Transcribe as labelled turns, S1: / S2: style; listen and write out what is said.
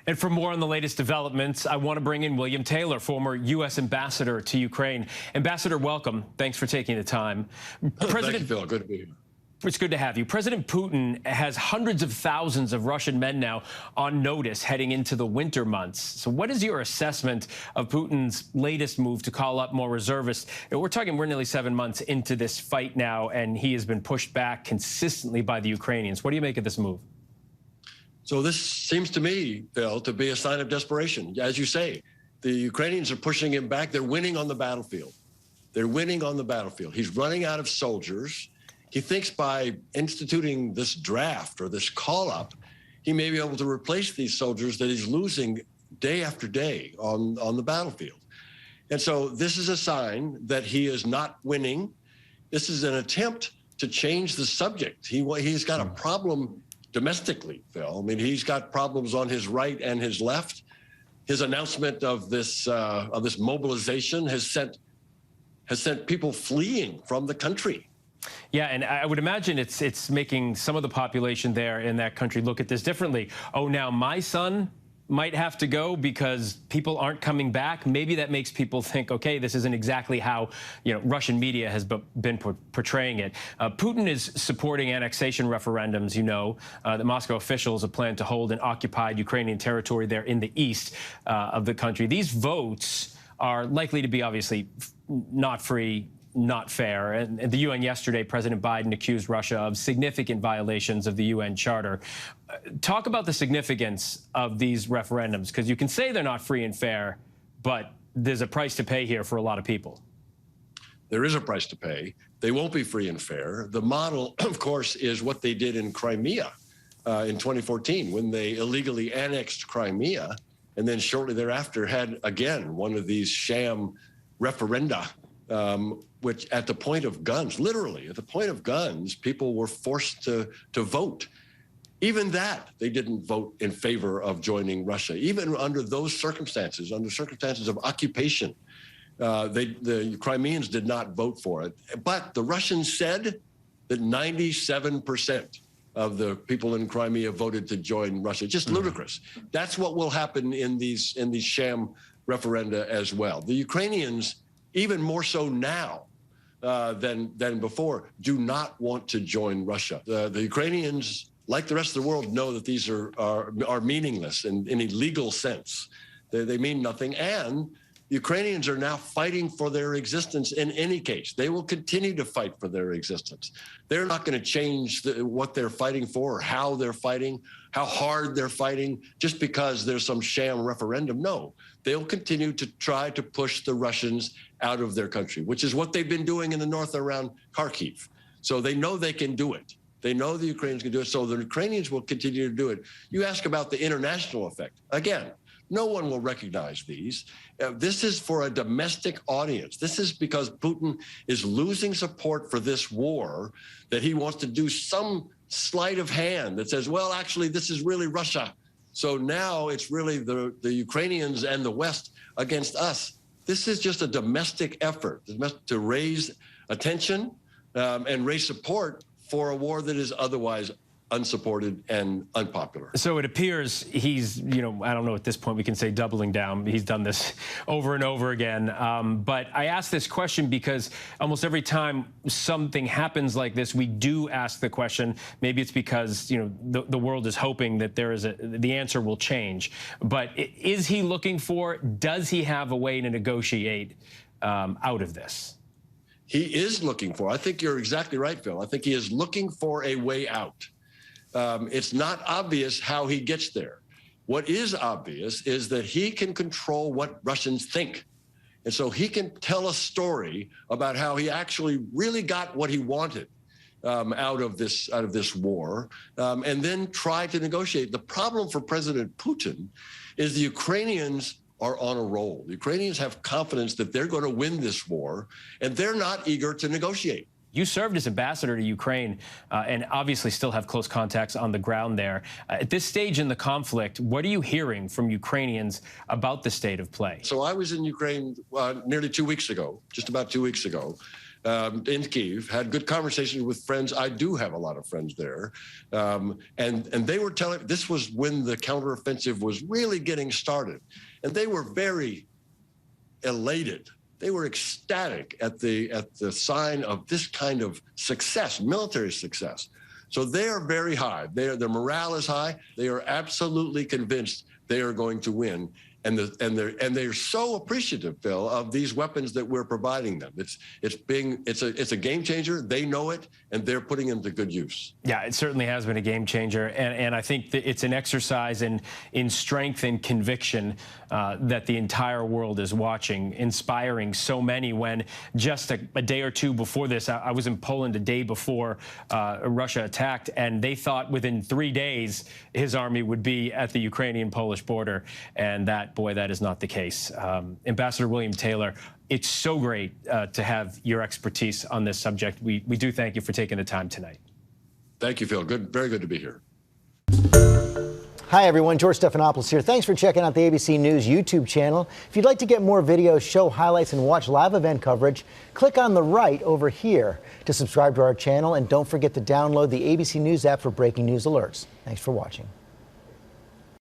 S1: And for more on the latest developments, I want to bring in William Taylor, former U.S. ambassador to Ukraine. Ambassador, welcome. Thanks for taking the time.
S2: Thank you, Phil. Good to be here.
S1: It's good to have you. President Putin has hundreds of thousands of Russian men now on notice heading into the winter months. So what is your assessment of Putin's latest move to call up more reservists? We're nearly 7 months into this fight now, and he has been pushed back consistently by the Ukrainians. What do you make of this move?
S2: So this seems to me, Phil, to be a sign of desperation. As you say, the Ukrainians are pushing him back. They're winning on the battlefield. They're winning on the battlefield. He's running out of soldiers. He thinks by instituting this draft or this call-up, he may be able to replace these soldiers that he's losing day after day on the battlefield. And so this is a sign that he is not winning. This is an attempt to change the subject. He's got a problem domestically, Phil. I mean, he's got problems on his right and his left. His announcement of this mobilization has sent people fleeing from the country.
S1: Yeah, and I would imagine it's making some of the population there in that country look at this differently. Oh, now my son might have to go because people aren't coming back. Maybe that makes people think, okay, this isn't exactly how Russian media has been portraying it. Putin is supporting annexation referendums, that Moscow officials have planned to hold in occupied Ukrainian territory there in the east of the country. These votes are likely to be obviously not free, not fair. And the UN yesterday, President Biden accused Russia of significant violations of the UN Charter. Talk about the significance of these referendums, because you can say they're not free and fair, but there's a price to pay here for a lot of people.
S2: There is a price to pay. They won't be free and fair. The model, of course, is what they did in Crimea in 2014, when they illegally annexed Crimea, and then shortly thereafter had, again, one of these sham referenda, which at the point of guns, literally at the point of guns, people were forced to vote. Even that, they didn't vote in favor of joining Russia. Even under those circumstances, under circumstances of occupation, the Crimeans did not vote for it. But the Russians said that 97% of the people in Crimea voted to join Russia. Just ludicrous. That's what will happen in these sham referenda as well. The Ukrainians, even more so now than before, do not want to join Russia. The Ukrainians, like the rest of the world, know that these are meaningless in any legal sense. They mean nothing, and Ukrainians are now fighting for their existence in any case. They will continue to fight for their existence. They're not going to change what they're fighting for, or how they're fighting, how hard they're fighting, just because there's some sham referendum. No, they'll continue to try to push the Russians out of their country, which is what they've been doing in the north around Kharkiv. So they know they can do it. They know the Ukrainians can do it, so the Ukrainians will continue to do it. You ask about the international effect. Again, no one will recognize these. This is for a domestic audience. This is because Putin is losing support for this war, that he wants to do some sleight of hand that says, well, actually, this is really Russia. So now it's really the Ukrainians and the West against us. This is just a domestic effort to raise attention and raise support for a war that is otherwise unsupported and unpopular.
S1: So it appears he's, I don't know, at this point we can say doubling down. He's done this over and over again. But I ask this question because almost every time something happens like this, we do ask the question. Maybe it's because, the world is hoping that the answer will change. But is he looking for, does he have a way to negotiate out of this?
S2: He is looking for, I think you're exactly right, Phil. I think he is looking for a way out. It's not obvious how he gets there. What is obvious is that he can control what Russians think. And so he can tell a story about how he actually really got what he wanted out of this war, and then try to negotiate. The problem for President Putin is the Ukrainians are on a roll. The Ukrainians have confidence that they're going to win this war, and they're not eager to negotiate.
S1: You served as ambassador to Ukraine and obviously still have close contacts on the ground there. At this stage in the conflict, what are you hearing from Ukrainians about the state of play?
S2: So I was in Ukraine nearly 2 weeks ago, just about 2 weeks ago. in Kyiv, had good conversations with friends. I do have a lot of friends there. And they were telling, this was when the counteroffensive was really getting started. And they were very elated. They were ecstatic at the sign of this kind of success, military success. So they are very high. Their morale is high. They are absolutely convinced they are going to win. And they're so appreciative, Phil, of these weapons that we're providing them. It's a game changer. They know it, and they're putting them to good use.
S1: Yeah, it certainly has been a game changer, and I think that it's an exercise in strength and conviction that the entire world is watching, inspiring so many. When just a day or two before this, I was in Poland a day before Russia attacked, and they thought within 3 days his army would be at the Ukrainian-Polish border, and boy, that is not the case. Ambassador William Taylor, it's so great to have your expertise on this subject. We do thank you for taking the time tonight.
S2: Thank you, Phil. Very good to be here.
S3: Hi, everyone. George Stephanopoulos here. Thanks for checking out the ABC News YouTube channel. If you'd like to get more videos, show highlights, and watch live event coverage, click on the right over here to subscribe to our channel. And don't forget to download the ABC News app for breaking news alerts. Thanks for watching.